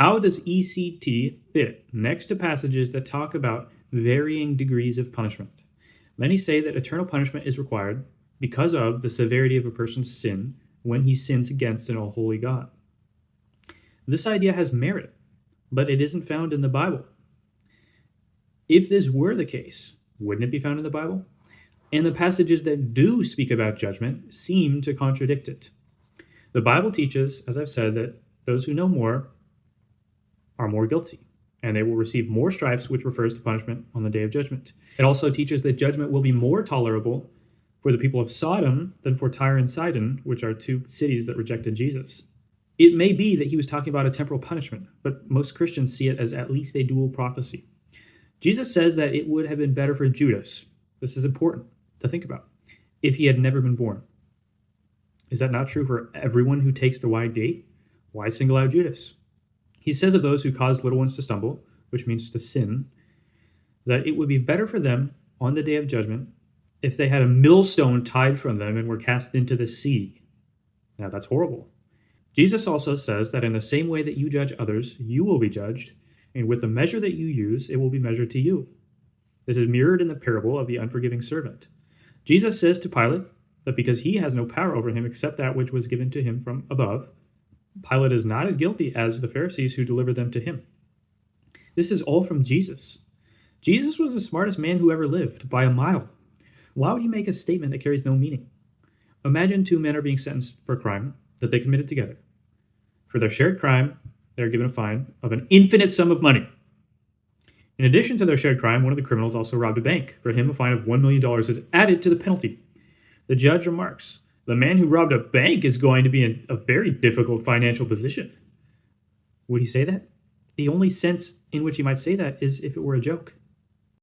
How does ECT fit next to passages that talk about varying degrees of punishment? Many say that eternal punishment is required because of the severity of a person's sin when he sins against an all-holy God. This idea has merit, but it isn't found in the Bible. If this were the case, wouldn't it be found in the Bible? And the passages that do speak about judgment seem to contradict it. The Bible teaches, as I've said, that those who know more are more guilty, and they will receive more stripes, which refers to punishment on the day of judgment. It also teaches that judgment will be more tolerable for the people of Sodom than for Tyre and Sidon, which are two cities that rejected Jesus. It may be that he was talking about a temporal punishment, but most Christians see it as at least a dual prophecy. Jesus says that it would have been better for Judas, this is important to think about, if he had never been born. Is that not true for everyone who takes the wide gate? Why single out Judas? He says of those who cause little ones to stumble, which means to sin, that it would be better for them on the day of judgment if they had a millstone tied from them and were cast into the sea. Now that's horrible. Jesus also says that in the same way that you judge others, you will be judged, and with the measure that you use, it will be measured to you. This is mirrored in the parable of the unforgiving servant. Jesus says to Pilate that because he has no power over him except that which was given to him from above, Pilate is not as guilty as the Pharisees who delivered them to him. This is all from Jesus. Jesus was the smartest man who ever lived, by a mile. Why would he make a statement that carries no meaning? Imagine two men are being sentenced for a crime that they committed together. For their shared crime, they are given a fine of an infinite sum of money. In addition to their shared crime, one of the criminals also robbed a bank. For him, a fine of $1 million is added to the penalty. The judge remarks, the man who robbed a bank is going to be in a very difficult financial position. Would he say that? The only sense in which he might say that is if it were a joke.